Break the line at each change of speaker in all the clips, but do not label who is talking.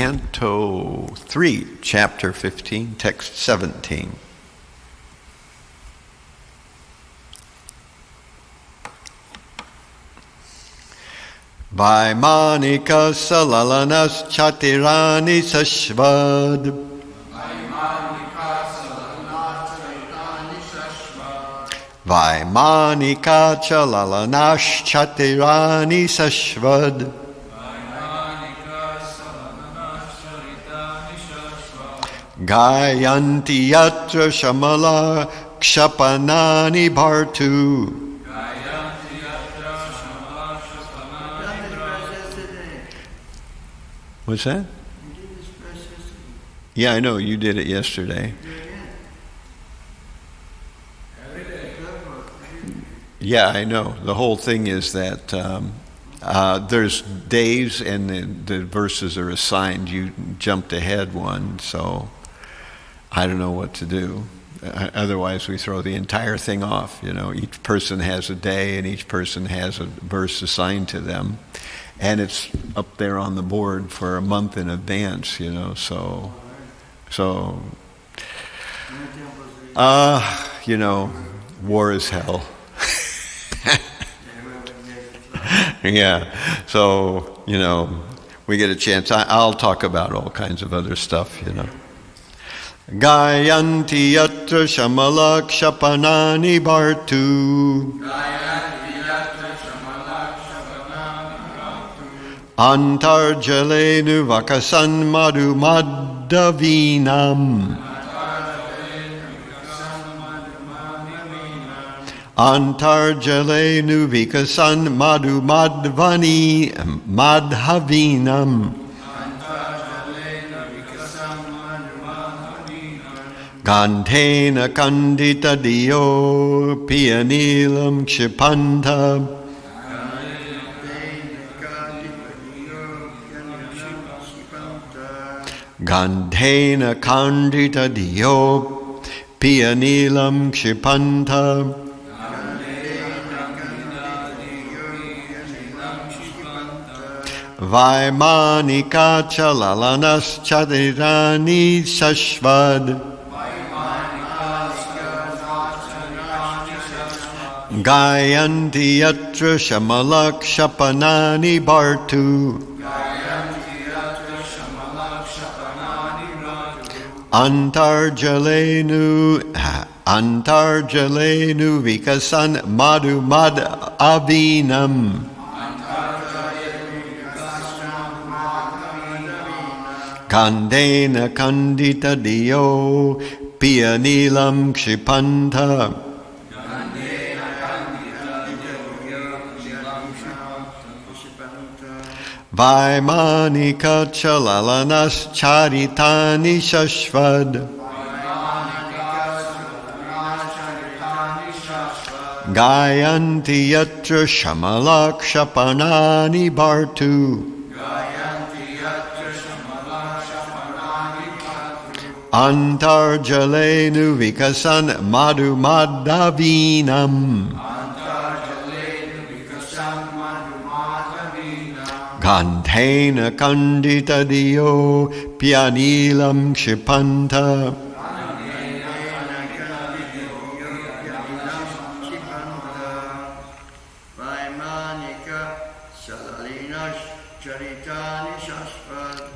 Canto 3, Chapter 15, Text 17. Vaimanika salalanas chatirani sashvad. Vaimanika chalalanash chatirani sashvad. Gayanti yatra shamala kshapanani bhartu. What's that? Yeah, I know, you did it yesterday. Yeah, I know. The whole thing is that there's days and the verses are assigned. You jumped ahead one, so I don't know what to do. Otherwise, we throw the entire thing off. You know, each person has a day and each person has a verse assigned to them. And it's up there on the board for a month in advance, you know, so you know, war is hell. Yeah, so, you know, we get a chance. I'll talk about all kinds of other stuff, you know. Gayanti yatra shamalak shapanani bhartu. Antarjalenu vakasan madhu madhavinam. Antarjalenu vikasan madhu madhavinam. Gandhena kandita diyo piyanilam kshipanta. Gandhena kandita diyo piyanilam kshipanta. Vaimanika chalalanas chadirani sashvad. Gayanti yatra shamalak shapanani bhartu. Antarjalenu vikasan madhu madhavinam. Kandena kandita diyo piyanilam kshipanta. Vaimanika chalalanas charitani shashvad. Gayanti yatra shamalak shapanani bhartu. Antarjalenu vikasan madhu madhavinam. Gandhena kandita diyo piyanilam kshipanta.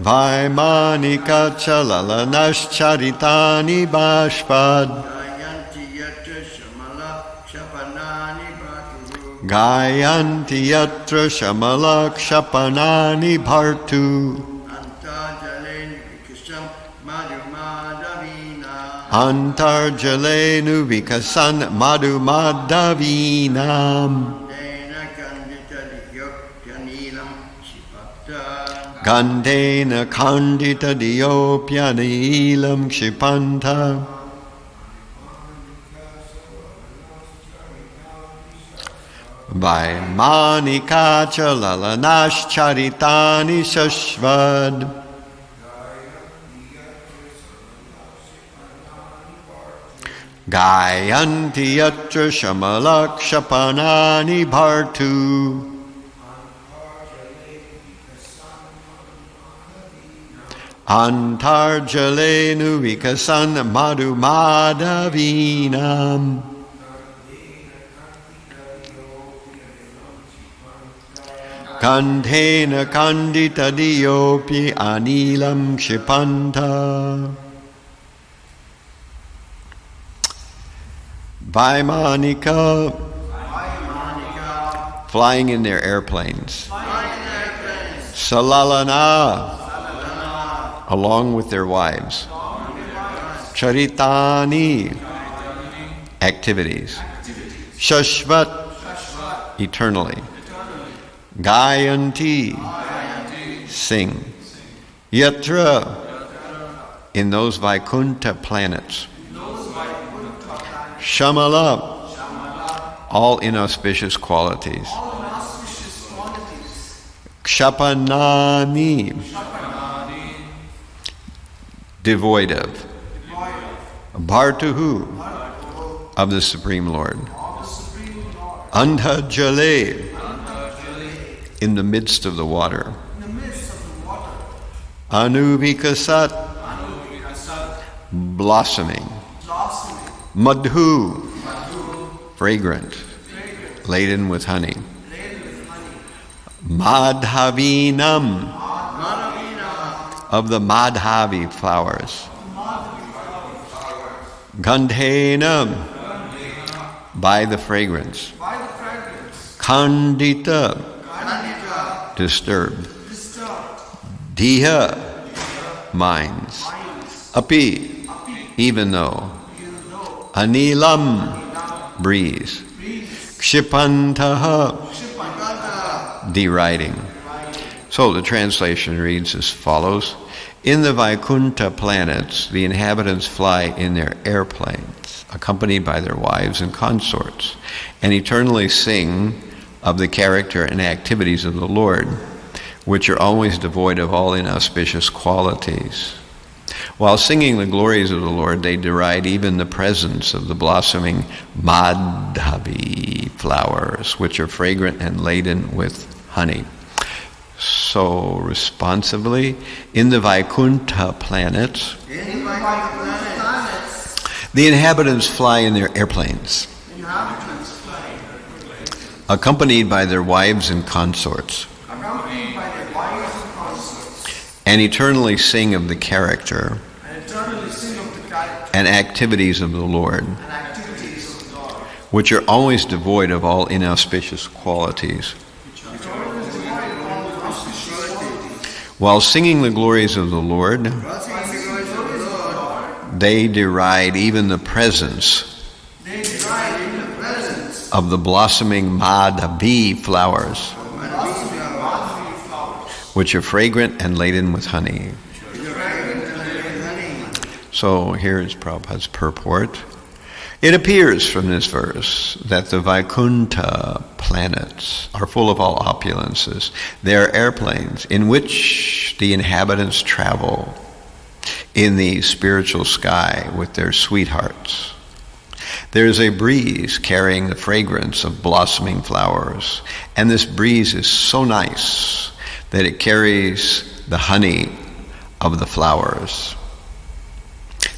Vaimanika chalalanash charitani bashvad. Gayanti yatra shamalak shapanani bhartu. Antarjalenu vikasan madhu madhavinam. Gandhena kandita diyo piyanilam kshipanta. Vaimanika chalalanash charitani shashvad. Gayanti yatra shamalak shapanani bhartu. Antarjalenu vikasan madhu madhavinam. Kandhena kandita diyopi anilam kshipanta. Vaimanika, flying in their airplanes. Salalana, along with their wives. Charitani, activities. Shashvat, eternally. Gayanti, sing. Yatra, in those Vaikuntha planets. Shamala, all inauspicious qualities. Kshapanani, devoid of. Bhartuhu, of the Supreme Lord. Andhajale, in the midst of the water. Anuvikasat, blossoming. Madhu, fragrant, laden with honey. Madhavinam, of the Madhavi flowers. Gandhena, by the fragrance. Kandita, disturbed. Diha, minds. Api, even though. Anilam, breeze. Kshipantaha, deriding. So the translation reads as follows. In the Vaikuntha planets, the inhabitants fly in their airplanes, accompanied by their wives and consorts, and eternally sing of the character and activities of the Lord, which are always devoid of all inauspicious qualities. While singing the glories of the Lord, they deride even the presence of the blossoming Madhavi flowers, which are fragrant and laden with honey. So, responsively, in the Vaikuntha planets, the inhabitants fly in their airplanes, accompanied by their wives and consorts, and eternally sing of the character and activities of the Lord, which are always devoid of all inauspicious qualities. While singing the glories of the Lord, they deride even the presence of the blossoming Madhavi flowers, which are fragrant and laden with honey. So here's Prabhupada's purport. It appears from this verse that the Vaikuntha planets are full of all opulences. They are airplanes in which the inhabitants travel in the spiritual sky with their sweethearts. There is a breeze carrying the fragrance of blossoming flowers, and this breeze is so nice that it carries the honey of the flowers.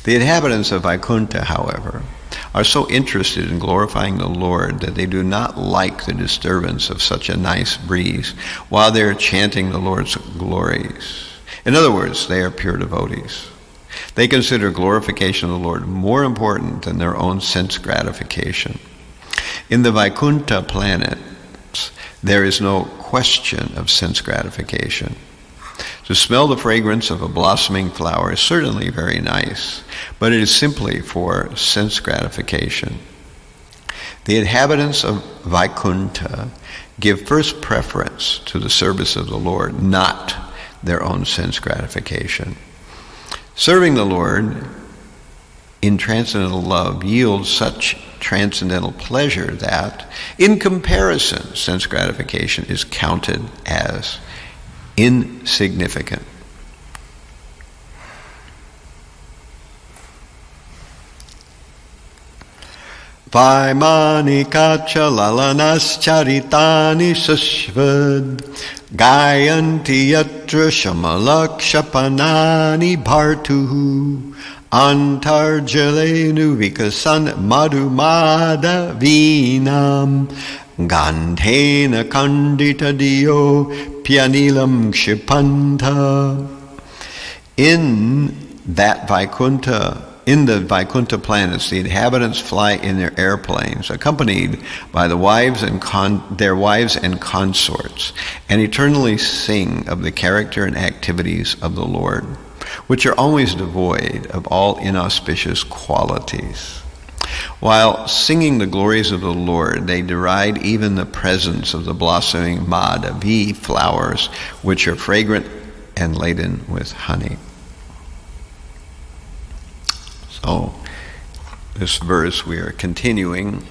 The inhabitants of Vaikuntha, however, are so interested in glorifying the Lord that they do not like the disturbance of such a nice breeze while they are chanting the Lord's glories. In other words, they are pure devotees. They consider glorification of the Lord more important than their own sense gratification. In the Vaikuntha planets, there is no question of sense gratification. To smell the fragrance of a blossoming flower is certainly very nice, but it is simply for sense gratification. The inhabitants of Vaikuntha give first preference to the service of the Lord, not their own sense gratification. Serving the Lord in transcendental love yields such transcendental pleasure that, in comparison, sense gratification is counted as insignificant. Vaimanikacha lalanas charitani sashvad Gayanti yatra shamalakshapanani bhartuhu antarjalenu vikasan madhumada vinam gandhena kandita dio pyanilam kshipanta. In the Vaikuntha planets, the inhabitants fly in their airplanes, accompanied by their wives and consorts, and eternally sing of the character and activities of the Lord, which are always devoid of all inauspicious qualities. While singing the glories of the Lord, they deride even the presence of the blossoming Madhavi flowers, which are fragrant and laden with honey. So, this verse we are continuing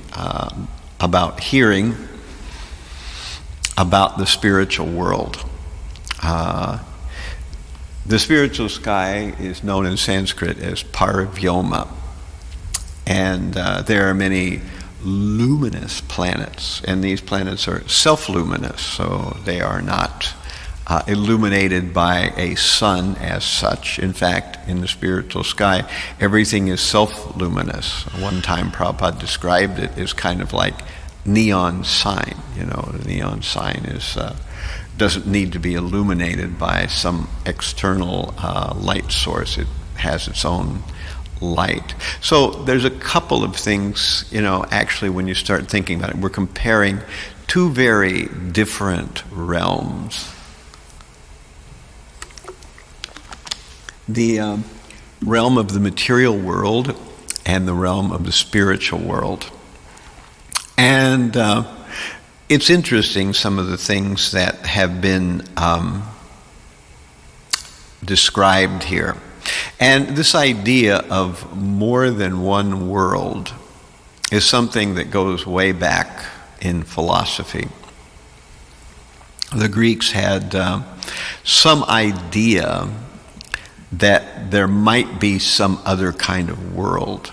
about hearing about the spiritual world. The spiritual sky is known in Sanskrit as Paravyoma, and there are many luminous planets, and these planets are self-luminous, so they are not illuminated by a sun as such. In fact, in the spiritual sky, everything is self-luminous. One time Prabhupada described it as kind of like neon sign. You know, the neon sign doesn't need to be illuminated by some external light source. It has its own light. So there's a couple of things, actually when you start thinking about it, we're comparing two very different realms. The realm of the material world and the realm of the spiritual world. And it's interesting, some of the things that have been described here. And this idea of more than one world is something that goes way back in philosophy. The Greeks had some idea that there might be some other kind of world.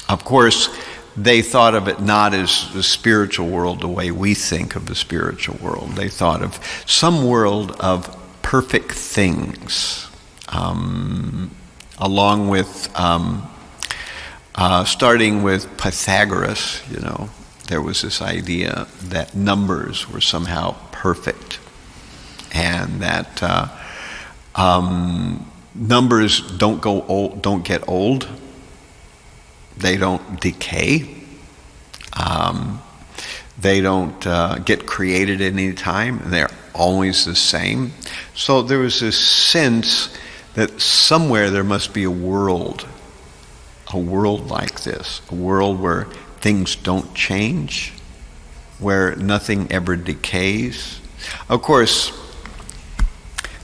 Of course, they thought of it not as the spiritual world the way we think of the spiritual world. They thought of some world of perfect things, along with, starting with Pythagoras, there was this idea that numbers were somehow perfect, and that numbers don't get old. They don't decay. They don't get created at any time. They're always the same. So there was this sense that somewhere there must be a world like this, a world where things don't change, where nothing ever decays. Of course,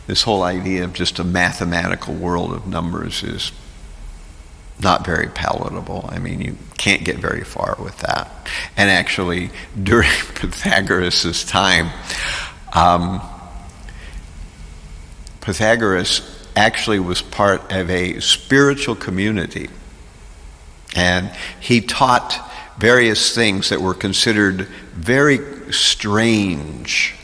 this whole idea of just a mathematical world of numbers is not very palatable. I mean, you can't get very far with that. And actually, during Pythagoras' time, Pythagoras actually was part of a spiritual community. And he taught various things that were considered very strange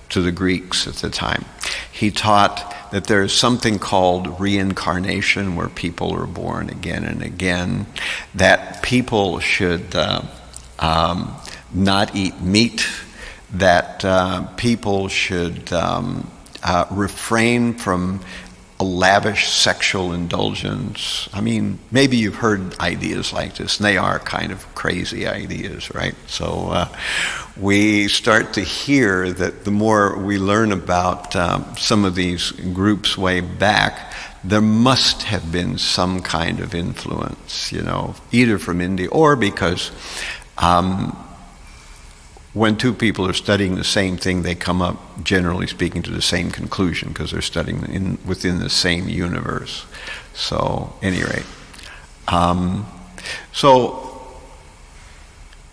to the Greeks at the time. He taught that there's something called reincarnation, where people are born again and again, that people should not eat meat, that people should refrain from a lavish sexual indulgence. I mean, maybe you've heard ideas like this, and they are kind of crazy ideas, right? So we start to hear that the more we learn about some of these groups way back, there must have been some kind of influence, either from India or because when two people are studying the same thing, they come up, generally speaking, to the same conclusion because they're studying within the same universe. So, at any rate. So,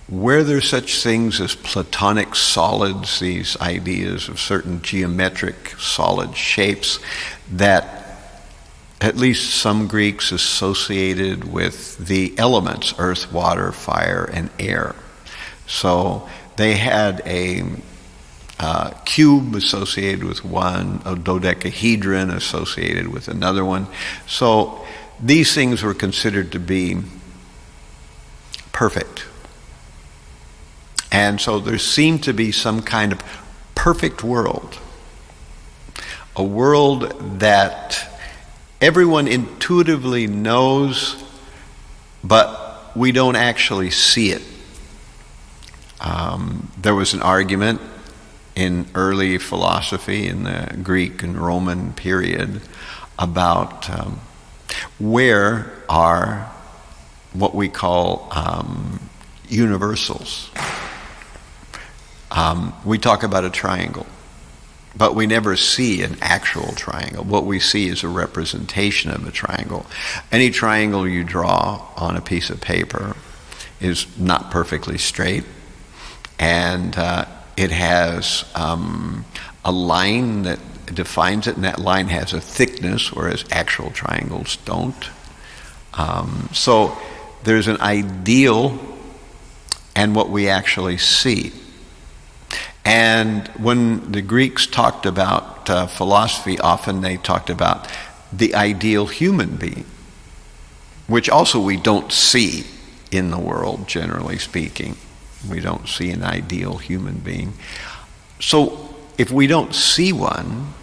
were there such things as Platonic solids, these ideas of certain geometric solid shapes that at least some Greeks associated with the elements, earth, water, fire, and air? So they had a cube associated with one, a dodecahedron associated with another one. So these things were considered to be perfect. And so there seemed to be some kind of perfect world, a world that everyone intuitively knows, but we don't actually see it. There was an argument in early philosophy in the Greek and Roman period about where are what we call universals. We talk about a triangle, but we never see an actual triangle. What we see is a representation of a triangle. Any triangle you draw on a piece of paper is not perfectly straight, and it has a line that defines it, and that line has a thickness, whereas actual triangles don't. So there's an ideal and what we actually see. And when the Greeks talked about philosophy, often they talked about the ideal human being, which also we don't see in the world, generally speaking. We don't see an ideal human being. So if we don't see one,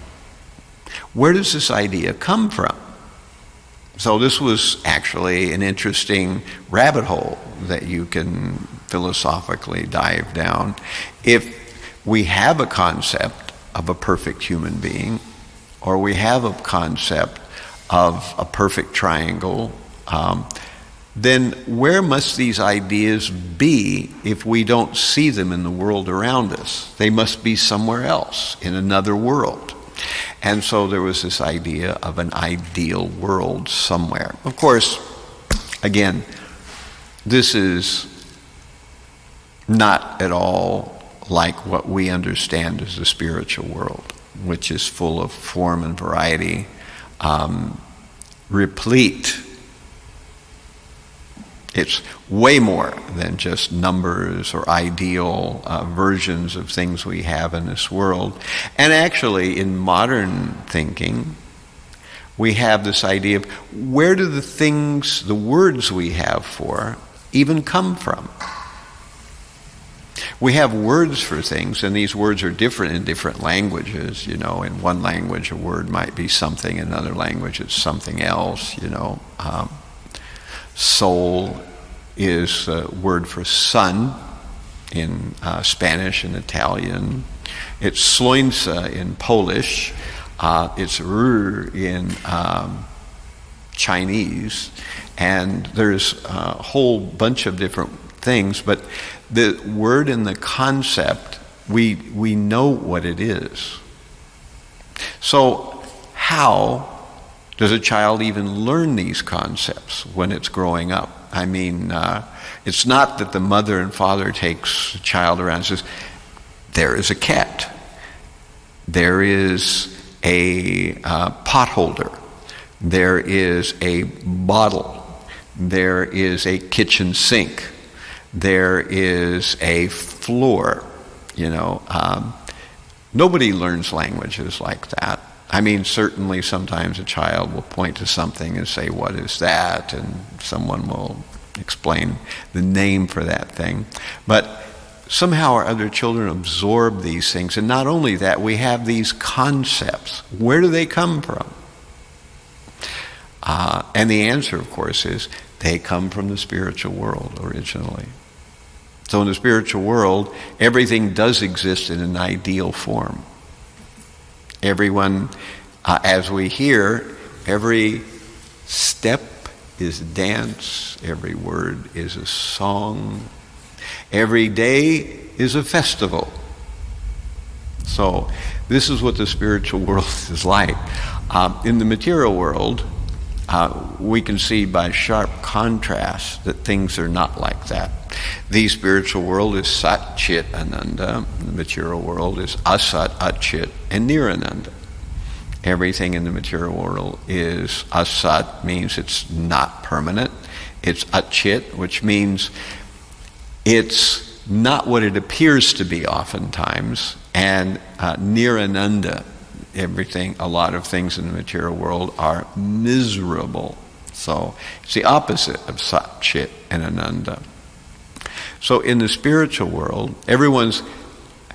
where does this idea come from? So this was actually an interesting rabbit hole that you can philosophically dive down. If we have a concept of a perfect human being, or we have a concept of a perfect triangle, then where must these ideas be if we don't see them in the world around us? They must be somewhere else, in another world. And so there was this idea of an ideal world somewhere. Of course, again, this is not at all like what we understand as the spiritual world, which is full of form and variety, replete. It's way more than just numbers or ideal versions of things we have in this world. And actually, in modern thinking, we have this idea of where do the things, the words we have for, even come from? We have words for things, and these words are different in different languages. You know, in one language a word might be something, in another language it's something else, you know. Soul is a word for sun in Spanish and Italian. It's słońce in Polish. It's in Chinese. And there's a whole bunch of different things, but the word and the concept, we know what it is. So how does a child even learn these concepts when it's growing up? I mean, it's not that the mother and father takes the child around and says, there is a cat, there is a pot holder, there is a bottle, there is a kitchen sink, there is a floor, you know. Nobody learns languages like that. I mean, certainly sometimes a child will point to something and say, what is that? And someone will explain the name for that thing. But somehow our other children absorb these things. And not only that, we have these concepts. Where do they come from? And the answer, of course, is they come from the spiritual world originally. So in the spiritual world, everything does exist in an ideal form. Everyone, as we hear, every step is a dance, every word is a song, every day is a festival. So this is what the spiritual world is like. In the material world, we can see by sharp contrast that things are not like that. The spiritual world is Sat, Chit, Ananda. The material world is Asat, Achit, and Nirananda. Everything in the material world is Asat, means it's not permanent. It's Achit, which means it's not what it appears to be oftentimes. And Nirananda, a lot of things in the material world are miserable. So it's the opposite of Sat, Chit, and Ananda. So in the spiritual world, everyone's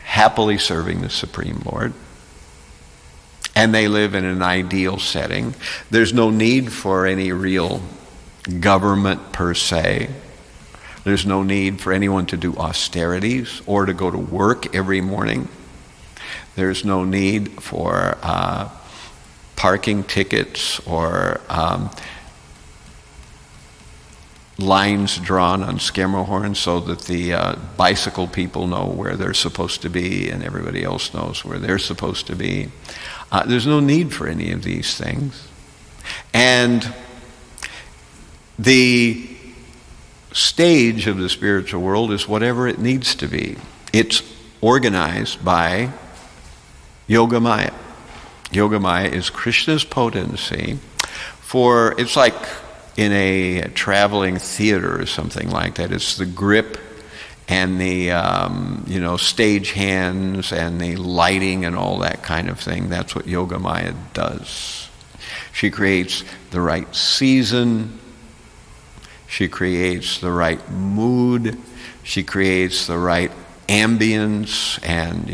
happily serving the Supreme Lord. And they live in an ideal setting. There's no need for any real government per se. There's no need for anyone to do austerities or to go to work every morning. There's no need for parking tickets or lines drawn on Schermerhorn so that the bicycle people know where they're supposed to be and everybody else knows where they're supposed to be. There's no need for any of these things. And the stage of the spiritual world is whatever it needs to be. It's organized by Yogamaya. Yogamaya is Krishna's potency for, it's like in a traveling theater or something like that. It's the grip and the stage hands and the lighting and all that kind of thing. That's what Yogamaya does. She creates the right season. She creates the right mood. She creates the right ambience. And,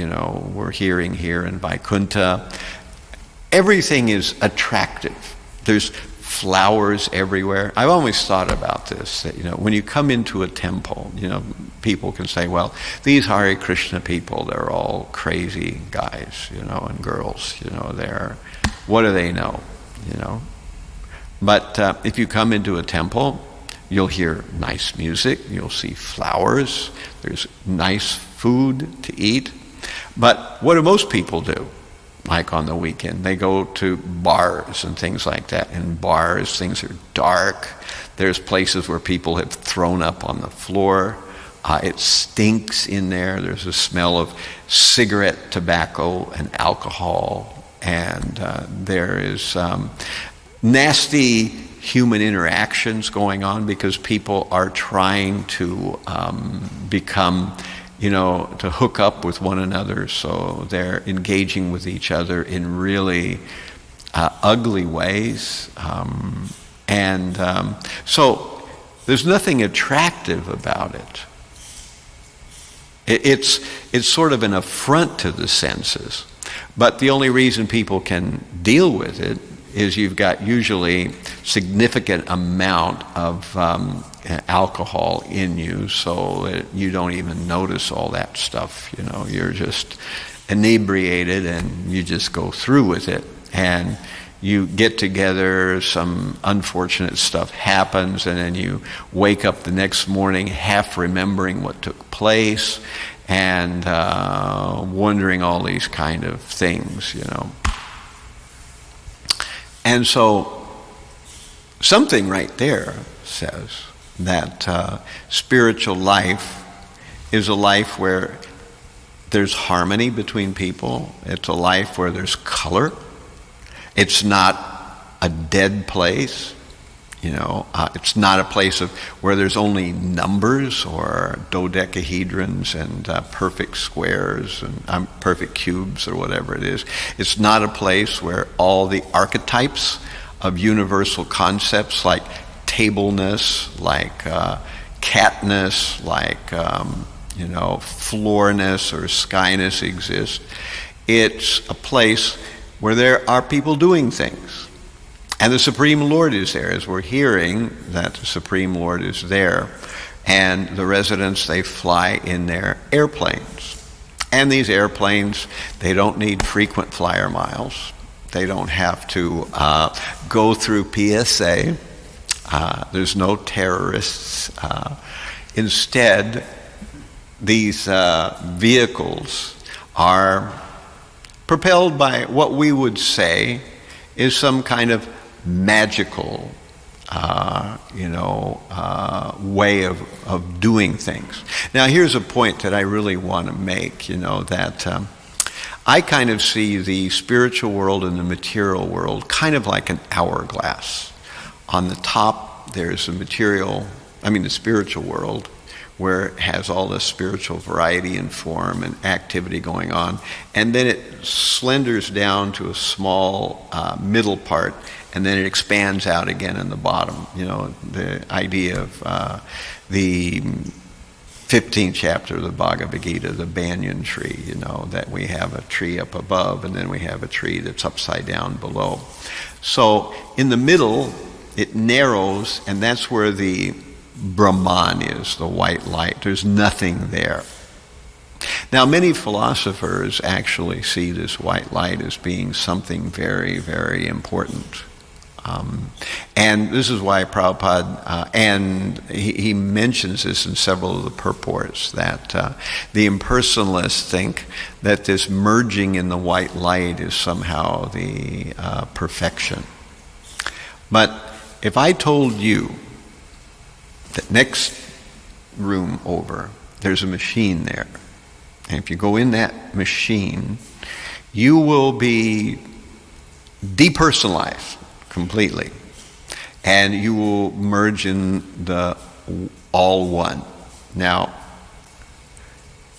we're hearing here in Vaikuntha. Everything is attractive. There's flowers everywhere. I've always thought about this, that, when you come into a temple, people can say, well, these Hare Krishna people, they're all crazy guys, and girls, what do they know, But if you come into a temple, you'll hear nice music, you'll see flowers, there's nice food to eat. But what do most people do? Like on the weekend, they go to bars and things like that. In bars, things are dark. There's places where people have thrown up on the floor. It stinks in there. There's a smell of cigarette, tobacco, and alcohol. And there is nasty human interactions going on because people are trying to become to hook up with one another, so they're engaging with each other in really ugly ways. So there's nothing attractive about it. It's sort of an affront to the senses. But the only reason people can deal with it is you've got usually significant amount of alcohol in you, so you don't even notice all that stuff. You're just inebriated and you just go through with it. And you get together, some unfortunate stuff happens, and then you wake up the next morning half remembering what took place and wondering all these kind of things, And so something right there says that spiritual life is a life where there's harmony between people. It's a life where there's color. It's not a dead place. It's not a place where there's only numbers or dodecahedrons and perfect squares and perfect cubes or whatever it is. It's not a place where all the archetypes of universal concepts like tableness, like catness, like floorness or skyness exist. It's a place where there are people doing things. And the Supreme Lord is there, as we're hearing that the Supreme Lord is there. And the residents, they fly in their airplanes. And these airplanes, they don't need frequent flyer miles. They don't have to go through PSA. There's no terrorists. Instead, these vehicles are propelled by what we would say is some kind of magical way of doing things. Now, here's a point that I really want to make, that I kind of see the spiritual world and the material world kind of like an hourglass. On the top, there's the spiritual world, where it has all this spiritual variety and form and activity going on. And then it slenders down to a small middle part, and then it expands out again in the bottom. You know, the idea of the 15th chapter of the Bhagavad Gita, the banyan tree, you know, that we have a tree up above and then we have a tree that's upside down below. So in the middle, it narrows, and that's where the Brahman is, the white light. There's nothing there. Now, many philosophers actually see this white light as being something very, very important. And this is why Prabhupada, and he mentions this in several of the purports, that the impersonalists think that this merging in the white light is somehow the perfection. But if I told you that next room over, there's a machine there, and if you go in that machine, you will be depersonalized completely, and you will merge in the all one. Now,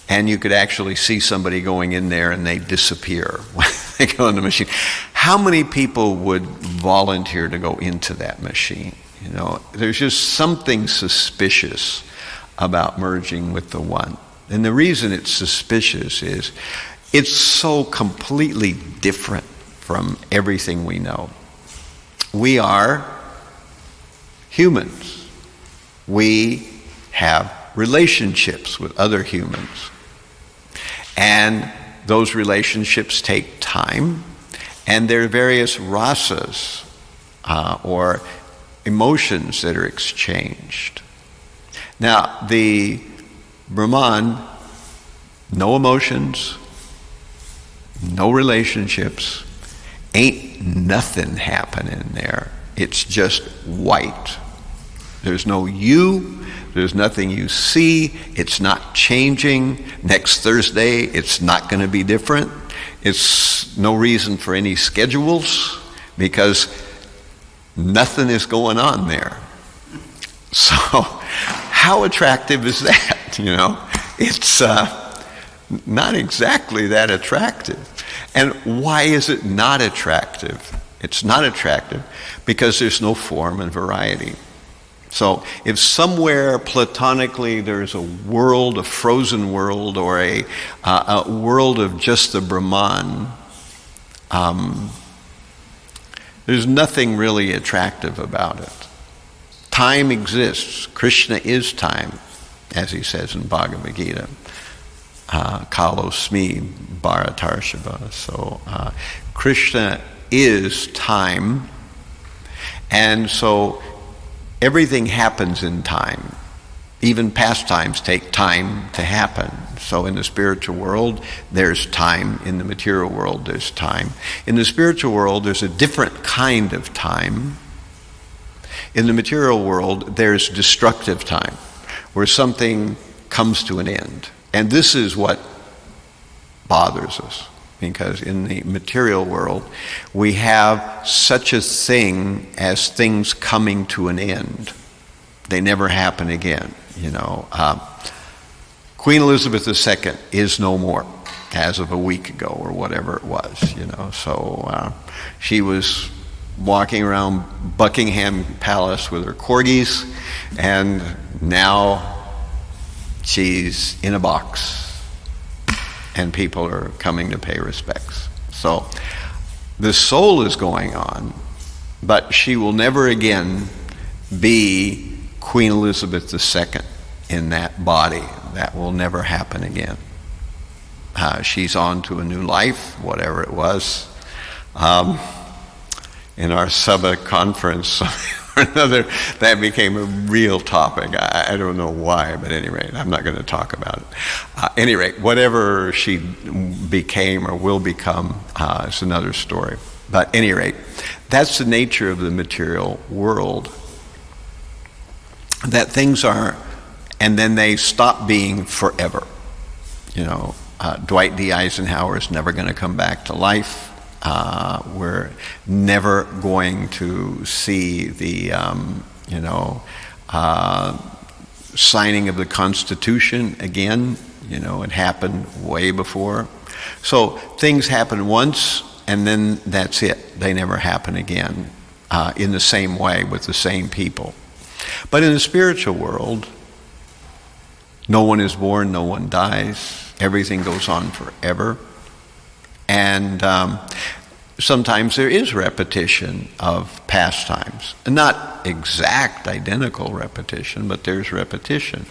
and you could actually see somebody going in there and they disappear when they go in the machine. How many people would volunteer to go into that machine? You know, there's just something suspicious about merging with the one. And the reason it's suspicious is it's so completely different from everything we know. We are humans. We have relationships with other humans. And those relationships take time, and there are various rasas, or emotions that are exchanged. Now, the Brahman, no emotions, no relationships, ain't nothing happening there. It's just white. There's no you, there's nothing you see, it's not changing. Next Thursday, it's not going to be different. It's no reason for any schedules because nothing is going on there. So, how attractive is that? You know, it's not exactly that attractive. And why is it not attractive? It's not attractive because there's no form and variety. So if somewhere platonically there's a world, a frozen world, or a world of just the Brahman, there's nothing really attractive about it. Time exists. Krishna is time, as he says in Bhagavad Gita. Kalosmi Bharatarshava. So Krishna is time, and so everything happens in time. Even pastimes take time to happen. So in the spiritual world, there's time. In the material world, there's time. In the spiritual world, there's a different kind of time. In the material world, there's destructive time, where something comes to an end. And this is what bothers us, because in the material world, we have such a thing as things coming to an end. They never happen again, you know. Queen Elizabeth II is no more, as of a week ago or whatever it was, you know. So she was walking around Buckingham Palace with her corgis, and now she's in a box, and people are coming to pay respects. So the soul is going on, but she will never again be Queen Elizabeth II in that body. That will never happen again. She's on to a new life, whatever it was. In our Sabha conference, or another, that became a real topic. I don't know why, but at any rate, I'm not going to talk about it. At any rate, whatever she became or will become is another story. But at any rate, that's the nature of the material world. That things are, and then they stop being forever. You know, Dwight D. Eisenhower is never going to come back to life. We're never going to see the, signing of the Constitution, again, it happened way before. So things happen once, and then that's it. They never happen again in the same way with the same people. But in the spiritual world, no one is born, no one dies. Everything goes on forever. And sometimes there is repetition of pastimes. Not exact, identical repetition, but there's repetition.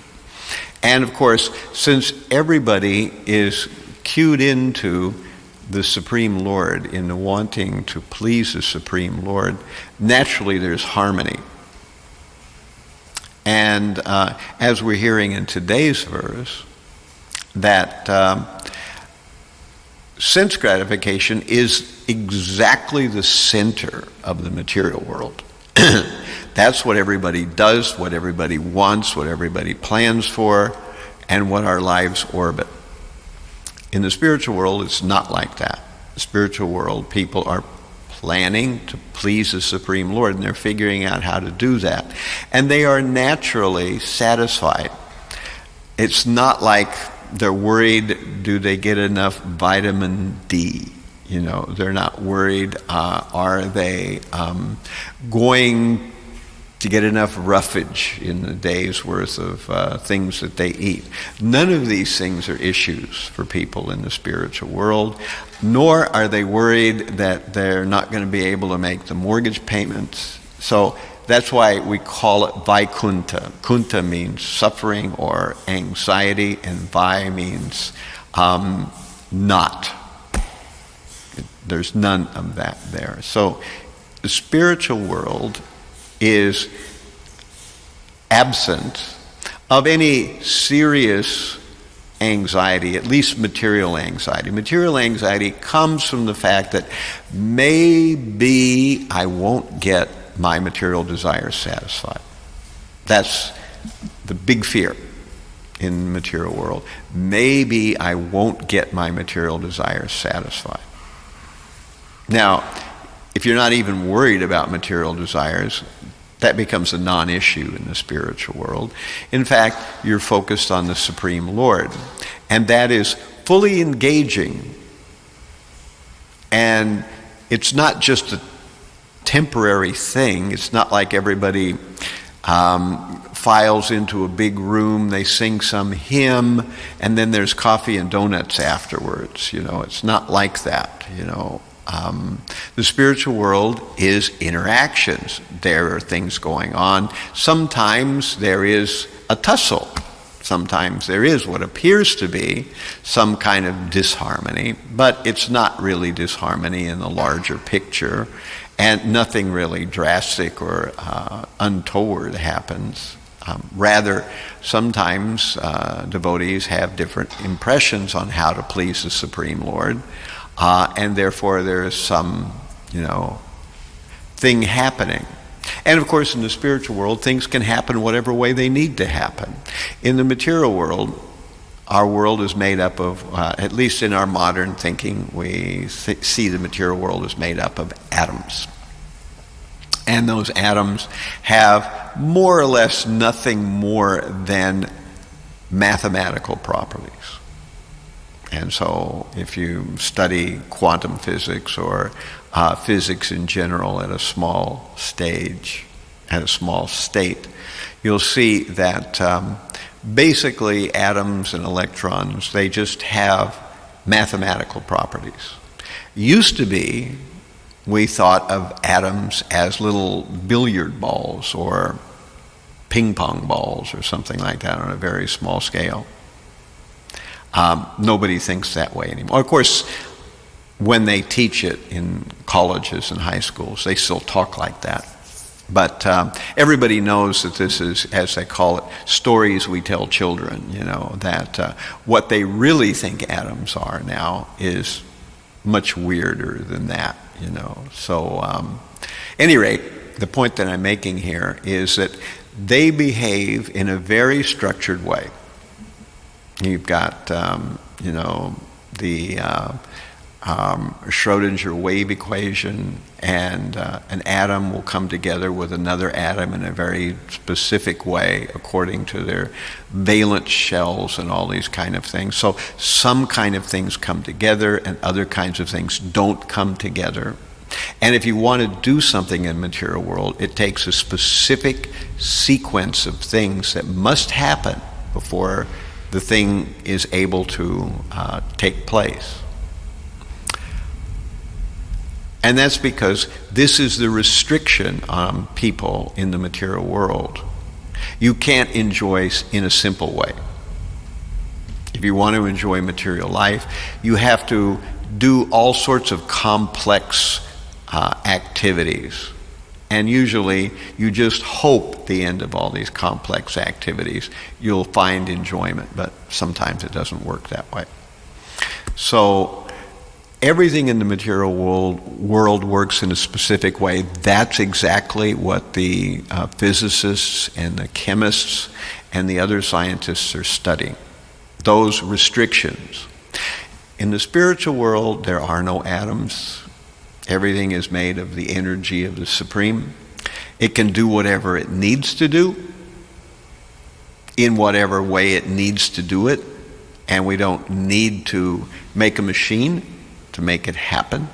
And of course, since everybody is cued into the Supreme Lord, in wanting to please the Supreme Lord, naturally there's harmony. And as we're hearing in today's verse, that sense gratification is exactly the center of the material world. That's what everybody does, what everybody wants, what everybody plans for, and what our lives orbit. In the spiritual world, it's not like that. The spiritual world, people are planning to please the Supreme Lord, and they're figuring out how to do that. And they are naturally satisfied. It's not like they're worried, do they get enough vitamin D? They're not worried, are they going to get enough roughage in the day's worth of things that they eat. None of these things are issues for people in the spiritual world, nor are they worried that they're not going to be able to make the mortgage payments. So that's why we call it Vaikunta. Kunta means suffering or anxiety, and Vai means not. There's none of that there. So the spiritual world is absent of any serious anxiety, at least material anxiety. Material anxiety comes from the fact that maybe I won't get my material desires satisfied. That's the big fear in the material world. Maybe I won't get my material desires satisfied. Now, if you're not even worried about material desires, that becomes a non-issue in the spiritual world. In fact, you're focused on the Supreme Lord, and that is fully engaging. And it's not just a temporary thing. It's not like everybody files into a big room, they sing some hymn, and then there's coffee and donuts afterwards. It's not like that. The spiritual world is interactions. There are things going on. Sometimes there is a tussle. Sometimes there is what appears to be some kind of disharmony, but it's not really disharmony in the larger picture, and nothing really drastic or untoward happens. Rather, sometimes devotees have different impressions on how to please the Supreme Lord, and therefore there is some, thing happening. And of course, in the spiritual world, things can happen whatever way they need to happen. In the material world, our world is made up of, at least in our modern thinking, we see the material world is made up of atoms. And those atoms have more or less nothing more than mathematical properties. And so if you study quantum physics or physics in general at a small stage, at a small state, you'll see that basically atoms and electrons, they just have mathematical properties. Used to be, we thought of atoms as little billiard balls or ping pong balls or something like that on a very small scale. Nobody thinks that way anymore. Of course, when they teach it in colleges and high schools, they still talk like that. But everybody knows that this is, as they call it, stories we tell children, that what they really think atoms are now is much weirder than that, So, any rate, the point that I'm making here is that they behave in a very structured way. You've got, the Schrodinger wave equation, and an atom will come together with another atom in a very specific way according to their valence shells and all these kind of things. So some kind of things come together and other kinds of things don't come together. And if you want to do something in the material world, it takes a specific sequence of things that must happen before the thing is able to take place. And that's because this is the restriction on people in the material world. You can't enjoy in a simple way. If you want to enjoy material life, you have to do all sorts of complex activities. And usually you just hope at the end of all these complex activities you'll find enjoyment, but sometimes it doesn't work that way. So everything in the material world works in a specific way. That's exactly what the physicists and the chemists and the other scientists are studying, those restrictions. In the spiritual world, there are no atoms. Everything is made of the energy of the Supreme. It can do whatever it needs to do, in whatever way it needs to do it, and we don't need to make a machine to make it happen.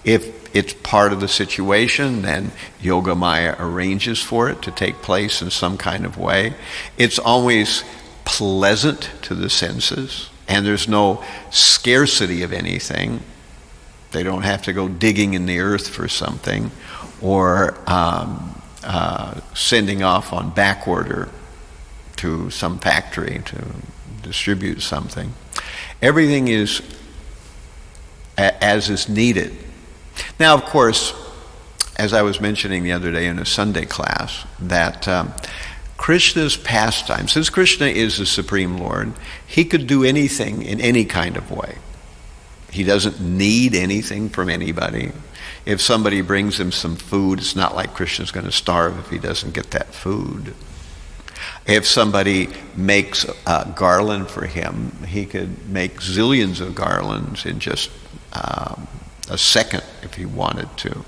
If it's part of the situation, then Yoga Maya arranges for it to take place in some kind of way. It's always pleasant to the senses, and there's no scarcity of anything. They don't have to go digging in the earth for something, or sending off on back order to some factory to distribute something. Everything is as is needed. Now, of course, as I was mentioning the other day in a Sunday class, that Krishna's pastime, since Krishna is the Supreme Lord, he could do anything in any kind of way. He doesn't need anything from anybody. If somebody brings him some food, it's not like Krishna's going to starve if he doesn't get that food. If somebody makes a garland for him, he could make zillions of garlands in just a second if he wanted to.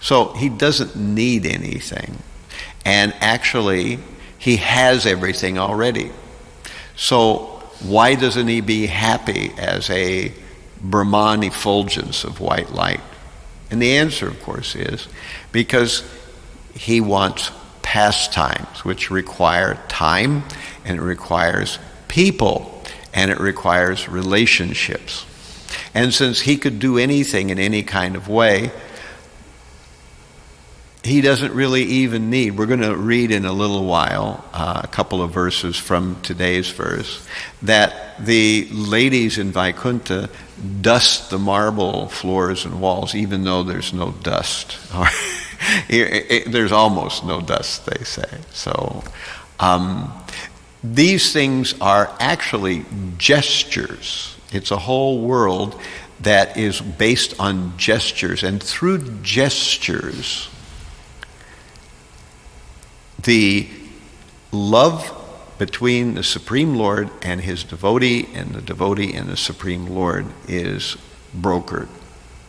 So he doesn't need anything. And actually, he has everything already. So why doesn't he be happy as a Brahman effulgence of white light? And the answer, of course, is because he wants pastimes, which require time, and it requires people, and it requires relationships. And since he could do anything in any kind of way, he doesn't really even need. We're going to read in a little while a couple of verses from today's verse, that the ladies in Vaikuntha dust the marble floors and walls, even though there's no dust. There's almost no dust, they say. So these things are actually gestures. It's a whole world that is based on gestures, and through gestures, the love between the Supreme Lord and his devotee, and the devotee and the Supreme Lord, is brokered.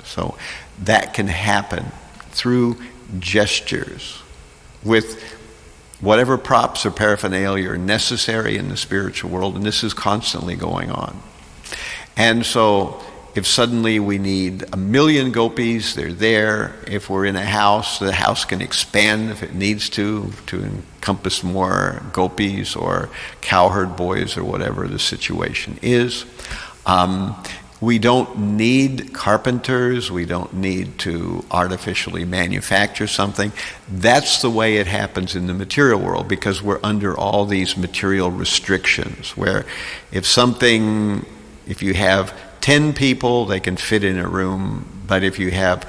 So that can happen through gestures with whatever props or paraphernalia are necessary in the spiritual world, and this is constantly going on. And so if suddenly we need 1 million gopis, they're there. If we're in a house, the house can expand if it needs to encompass more gopis or cowherd boys or whatever the situation is. We don't need carpenters. We don't need to artificially manufacture something. That's the way it happens in the material world, because we're under all these material restrictions, where if you have 10 people, they can fit in a room, but if you have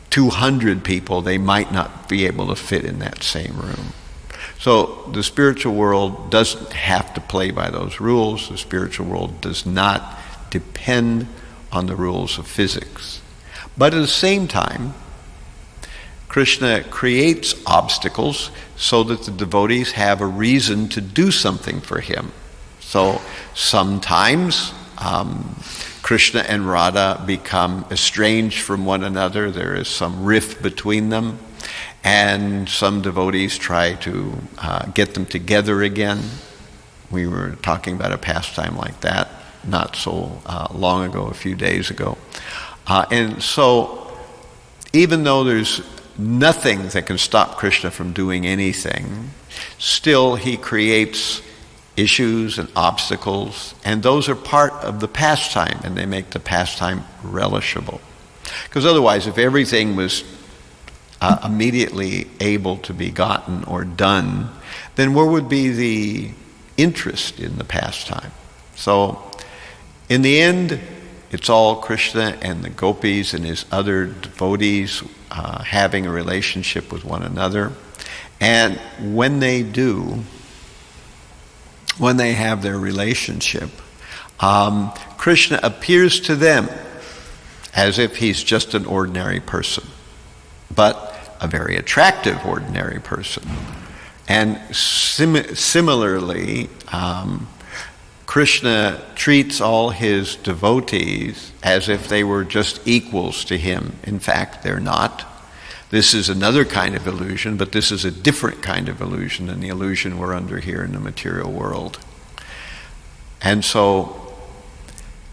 200 people, they might not be able to fit in that same room. So the spiritual world doesn't have to play by those rules. The spiritual world does not depend on the rules of physics. But at the same time, Krishna creates obstacles so that the devotees have a reason to do something for him. So sometimes Krishna and Radha become estranged from one another. There is some rift between them, and some devotees try to get them together again. We were talking about a pastime like that not so long ago, a few days ago. And so, even though there's nothing that can stop Krishna from doing anything, still he creates issues and obstacles, and those are part of the pastime, and they make the pastime relishable. Because otherwise, if everything was immediately able to be gotten or done, then where would be the interest in the pastime? So, in the end, it's all Krishna and the gopis and his other devotees having a relationship with one another. And when they do, when they have their relationship, Krishna appears to them as if he's just an ordinary person, but a very attractive ordinary person. And similarly, Krishna treats all his devotees as if they were just equals to him. In fact, they're not. This is another kind of illusion, but this is a different kind of illusion than the illusion we're under here in the material world. And so,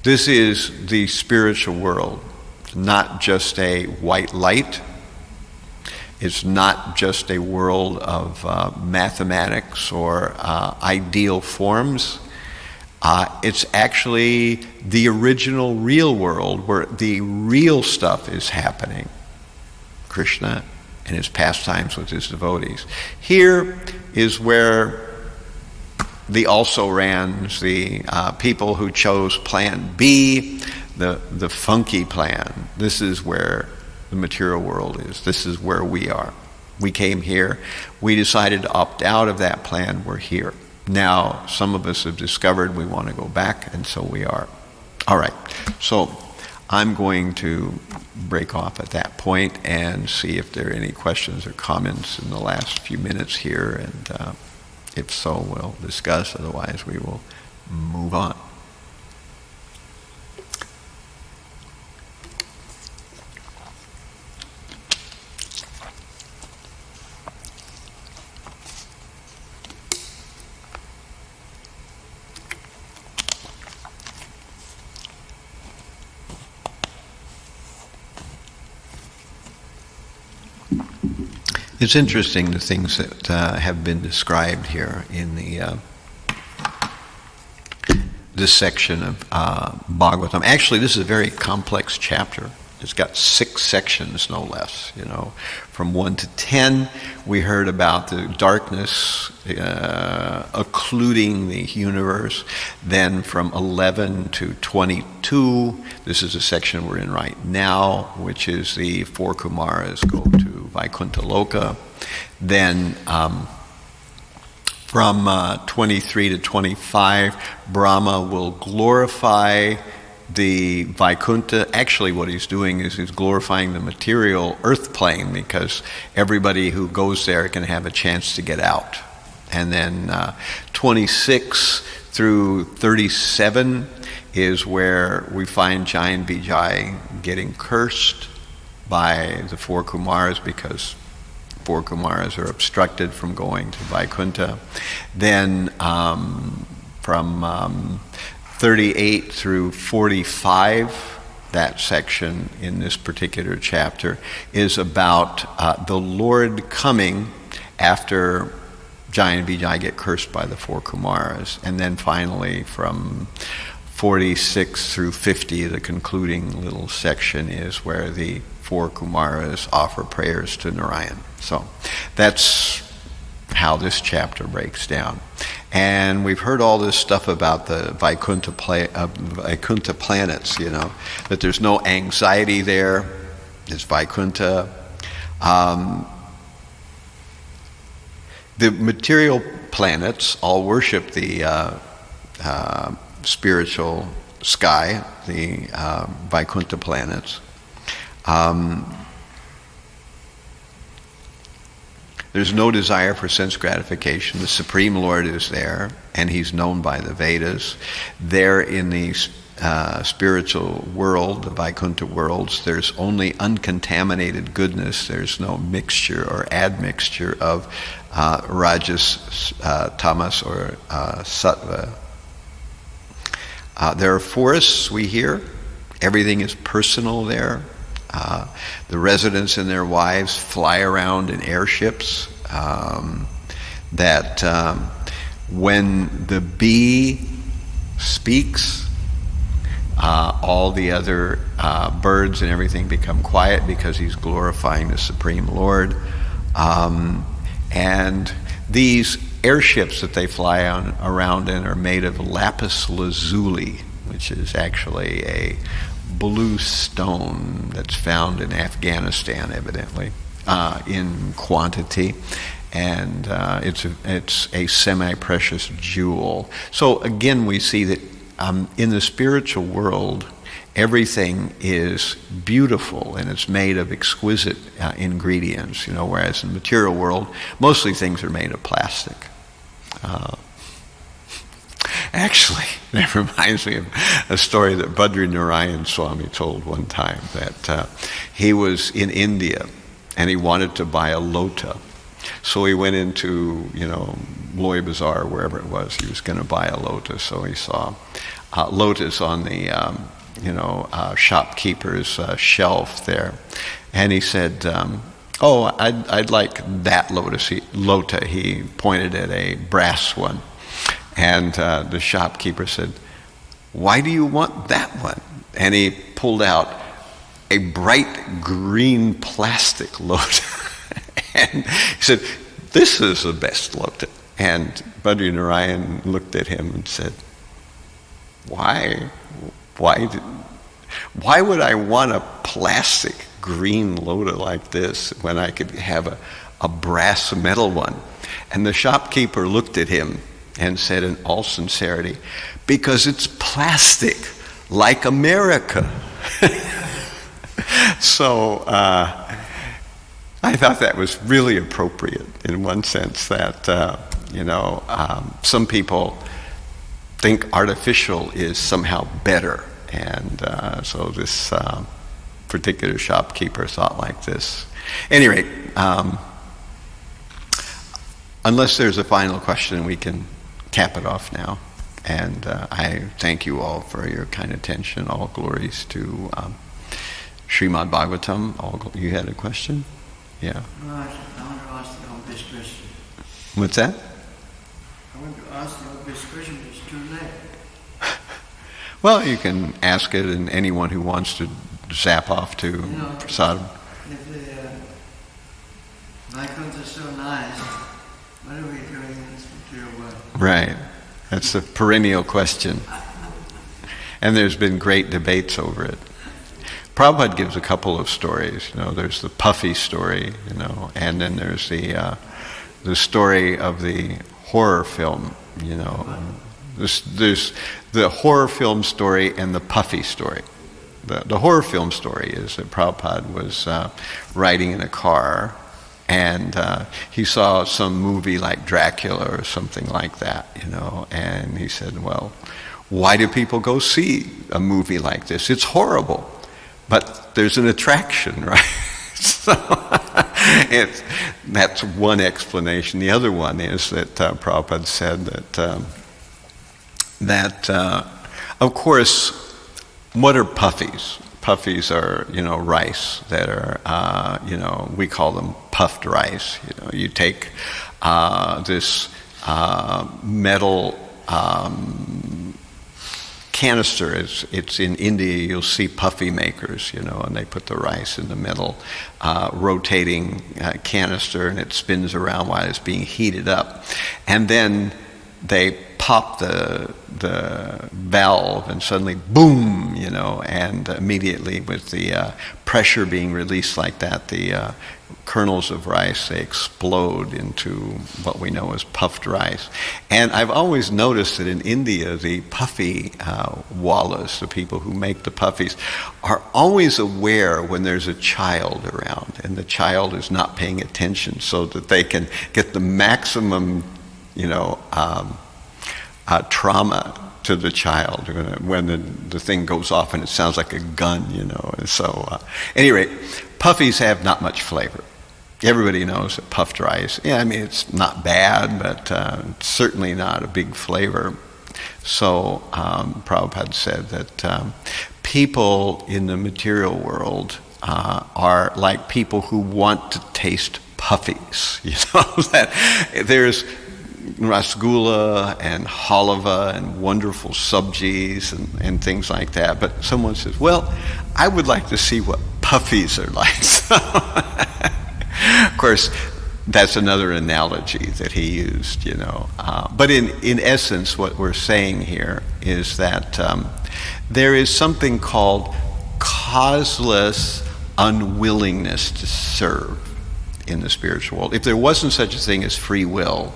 this is the spiritual world, not just a white light. It's not just a world of mathematics or ideal forms. It's actually the original real world where the real stuff is happening. Krishna and his pastimes with his devotees. Here is where the also-rans, the people who chose plan B, the funky plan, this is where the material world is. This is where we are. We came here. We decided to opt out of that plan. We're here. Now, some of us have discovered we want to go back, and so we are. All right. So I'm going to break off at that point and see if there are any questions or comments in the last few minutes here, and if so, we'll discuss. Otherwise, we will move on. It's interesting the things that have been described here in the this section of Bhagavatam. Actually, this is a very complex chapter. It's got 6 sections, no less. From 1 to 10, we heard about the darkness occluding the universe. Then from 11 to 22, this is a section we're in right now, which is the 4 Kumaras go to Vaikuntha Loka. Then from 23 to 25, Brahma will glorify the Vaikuntha. Actually, what he's doing is he's glorifying the material earth plane, because everybody who goes there can have a chance to get out. And then 26 through 37 is where we find Jai and Vijay getting cursed by the 4 Kumaras, because 4 Kumaras are obstructed from going to Vaikuntha. Then from 38 through 45, that section in this particular chapter is about the Lord coming after Jai and Vijay get cursed by the 4 Kumaras. And then finally from 46 through 50, the concluding little section is where the 4 Kumaras offer prayers to Narayan. So that's how this chapter breaks down. And we've heard all this stuff about the Vaikuntha planets, that there's no anxiety there. It's Vaikuntha. The material planets all worship the spiritual sky, the Vaikuntha planets. There's no desire for sense gratification. The Supreme Lord is there, and he's known by the Vedas. There in the spiritual world, the Vaikuntha worlds, there's only uncontaminated goodness. There's no mixture or admixture of rajas, tamas, or sattva. There are forests, we hear. Everything is personal there. The residents and their wives fly around in airships. When the bee speaks, all the other birds and everything become quiet because he's glorifying the Supreme Lord. And these airships that they fly around in are made of lapis lazuli, which is actually a blue stone that's found in Afghanistan, evidently, in quantity. And it's a semi-precious jewel. So again, we see that in the spiritual world, everything is beautiful and it's made of exquisite ingredients, whereas in the material world, mostly things are made of plastic. Actually, that reminds me of a story that Badri Narayan Swami told one time, that he was in India and he wanted to buy a lota. So he went into, Loy Bazaar, wherever it was. He was going to buy a lotus. So he saw lotus on the, shopkeeper's shelf there. And he said, I'd like that lota. He pointed at a brass one. And the shopkeeper said, why do you want that one? And he pulled out a bright green plastic lota. And he said, this is the best lota. And Badri Narayan looked at him and said, why would I want a plastic green lota like this when I could have a brass metal one? And the shopkeeper looked at him and said in all sincerity, because it's plastic, like America. So I thought that was really appropriate in one sense, that, some people think artificial is somehow better. And so this particular shopkeeper thought like this. At any rate, unless there's a final question, we can cap it off now. And I thank you all for your kind attention. All glories to Srimad Bhagavatam. You had a question? Yeah.
No, I want to ask the obvious question.
What's that?
I want to ask the obvious question, but it's too late.
Well, you can ask it, and anyone who wants to zap off to Prasadam.
If the Vaikuntha is so nice, what are we doing in this material world?
Right. That's the perennial question. And there's been great debates over it. Prabhupada gives a couple of stories. There's the puffy story, and then there's the story of the horror film, There's the horror film story and the puffy story. The horror film story is that Prabhupada was riding in a car, and he saw some movie like Dracula or something like that, and he said, well, why do people go see a movie like this? It's horrible. But there's an attraction, right? So that's one explanation. The other one is that Prabhupada said that of course, what are puffies? Puffies are, rice that are, we call them puffed rice. You take this metal canister. It's in India. You'll see puffy makers, and they put the rice in the metal rotating canister, and it spins around while it's being heated up, and then they pop the valve, and suddenly boom, and immediately with the pressure being released like that, the kernels of rice, they explode into what we know as puffed rice. And I've always noticed that in India, the puffy wallahs, the people who make the puffies, are always aware when there's a child around and the child is not paying attention, so that they can get the maximum trauma to the child when the thing goes off and it sounds like a gun, you know. And so, at any rate, puffies have not much flavor. Everybody knows that puffed rice, yeah, I mean, it's not bad, but it's certainly not a big flavor. So Prabhupada said that people in the material world are like people who want to taste puffies. You know, that there's rasgulla and halava and wonderful subjis and things like that. But someone says, well, I would like to see what puffies are like. So, of course, that's another analogy that he used, you know. But in essence, what we're saying here is that there is something called causeless unwillingness to serve in the spiritual world. If there wasn't such a thing as free will,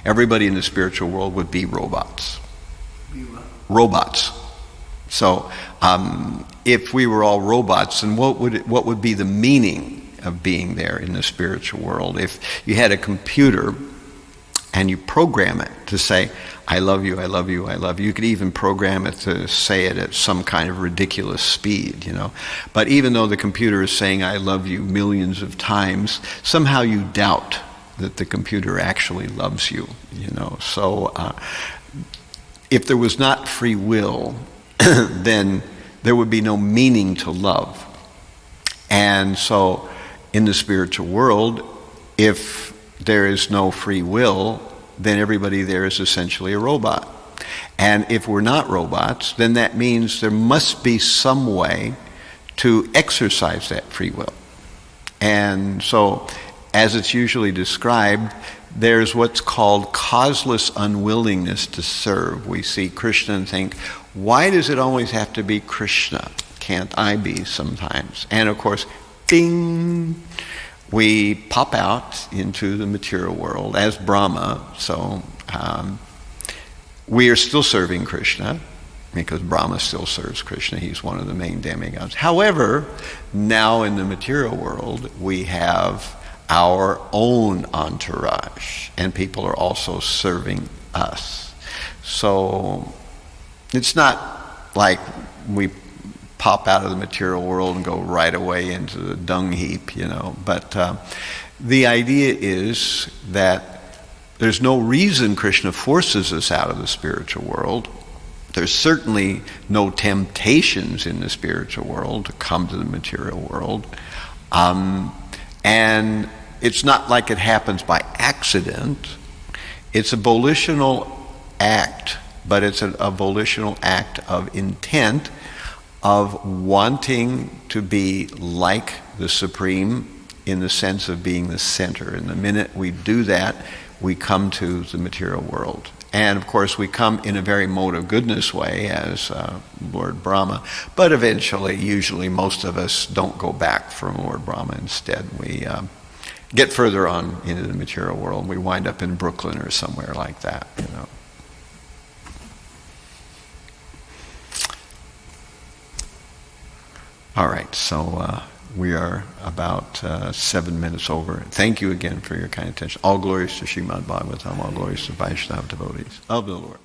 everybody in the spiritual world would be robots. Robots. So if we were all robots, then what would be the meaning of being there in the spiritual world? If you had a computer and you program it to say, I love you, I love you, I love you. You could even program it to say it at some kind of ridiculous speed, you know. But even though the computer is saying I love you millions of times, somehow you doubt that the computer actually loves you, you know. So if there was not free will, then there would be no meaning to love. And so in the spiritual world, if there is no free will, then everybody there is essentially a robot. And if we're not robots, then that means there must be some way to exercise that free will. And so, as it's usually described, there's what's called causeless unwillingness to serve. We see Krishna and think, why does it always have to be Krishna? Can't I be sometimes? And of course, ding, we pop out into the material world as Brahma. So we are still serving Krishna because Brahma still serves Krishna. He's one of the main demigods. However, now in the material world, we have our own entourage, and people are also serving us. So it's not like we pop out of the material world and go right away into the dung heap, you know. But the idea is that there's no reason Krishna forces us out of the spiritual world. There's certainly no temptations in the spiritual world to come to the material world. And it's not like it happens by accident. It's a volitional act, but it's a volitional act of intent, of wanting to be like the Supreme in the sense of being the center. And the minute we do that, we come to the material world. And of course, we come in a very mode of goodness way as Lord Brahma. But eventually, usually, most of us don't go back from Lord Brahma. Instead, we get further on into the material world. We wind up in Brooklyn or somewhere like that, you know. All right, so we are about 7 minutes over. Thank you again for your kind attention. All glories to Srimad Bhagavatam, all glories to Vaishnava devotees of the Lord.